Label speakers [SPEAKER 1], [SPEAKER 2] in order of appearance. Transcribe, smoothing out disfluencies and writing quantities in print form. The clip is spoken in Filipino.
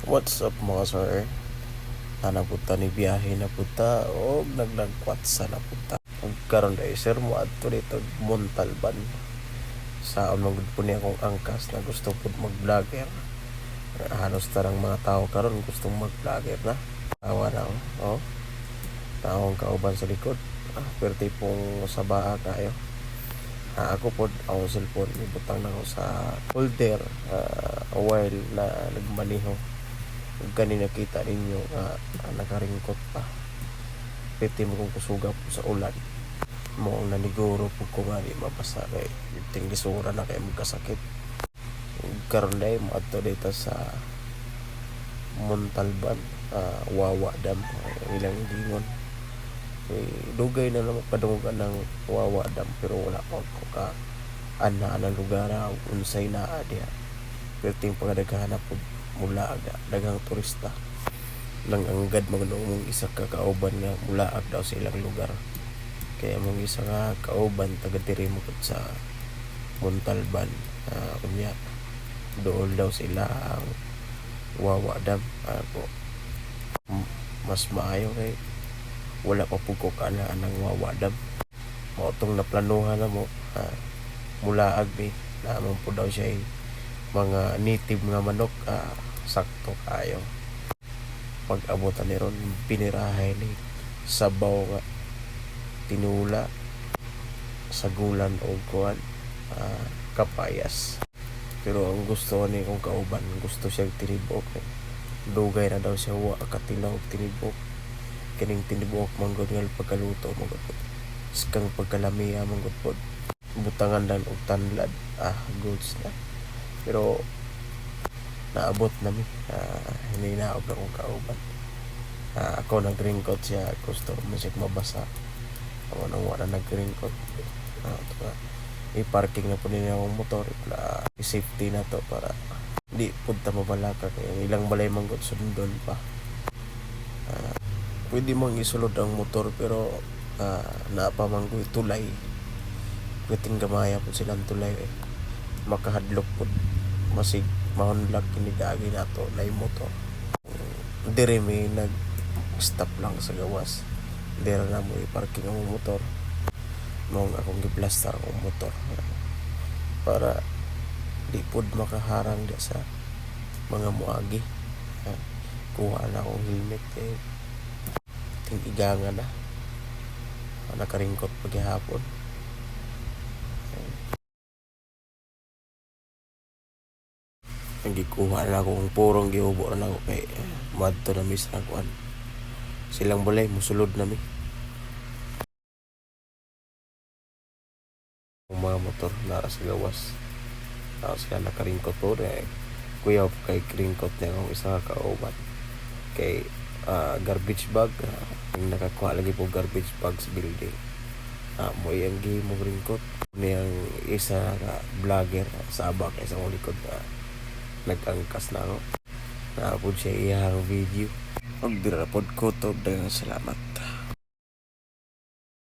[SPEAKER 1] What's up mga sir? Napunta ni biyahe na punta o naglagkwatsa na punta. Ug karon dai sir mo adto dito Montalban. Sa among po niya akong angkas na gusto pud mag-vlogger. Halos tarang mga tao karon gustong mag-vlogger na. Awa na oh. Oh. Taong kauban sa likod. Perti pong sa baa kayo. Ako pod ang cellphone ibutang na ako sa holder a while na nagmaniho. Kanina kita ninyo nakaringkot pa. Pwede mo kong kusuga po sa ulan. Mo ang naniguro po ko nga di mabasa kay ting lisura na kay magkasakit. Karon day mo adto dito sa Montalban, Wawa Dam, ilang gingon. Dugay na naman padungan ng Wawa Dam pero wala pa ko ka ana ang lugar unsay naa diha. Pero ting pagadaghanan po mula aga daghang turista lang anggad magnoong isa ka kauban nga mulaag daw sa ilang lugar kaya mong isa nga kauban taga diri mo sa Montalban kunya dool daw sila ang Wawa Dam ako mas maayo kay wala pa pug ko kanaan ng Wawa Dam mao tong naplanuhan na mo mulaag ni namon po daw siya mga native nga manok sakto kayo pag abutan ni ron pinirahay ni sabaw nga tinula sagulan o kuan kapayas pero ang gusto ni kong kauban gusto siya tinibok dugay na daw siya wa katilaw tinibok kining tinibok manggod nga pagkaluto manggod iskang pagkalamiya manggod pod butangan dan og tanlad goods na pero naabot namin hindi naog na kong kauban ako nagringkot siya gusto mo siya mabasa ako nang wala nagringkot i-parking na po nila akong motor na safety na to para di punta mabalaka kaya ilang balay manggot sundon pa pwede mong isulod ang motor pero napamanggoy tulay pwedeng gamaya po silang tulay makahadlok po masig mahunlag kinigagi na to na yung motor dire may nag stop lang sa gawas dire na mo i-parking ang motor mong akong giplastar ang motor para di pod makaharang di sa mga muagi kuha na akong helmet ting igangan na nakaringkot paghihapon gikuha na akong purong giubo na ako kay madto na mi sa kuan silang balay musulod na mi ang mga motor nara sa gawas tapos kaya nakaringkot po kuya kay ringkot na akong isa kauban kay garbage bag yung nakakuha lagi po garbage bag sa building mo yung mo ringkot niyang isa ka vlogger sa abak sa likod nagangkas na ako napod siya iyang video pagdirapod ko to dagang salamat.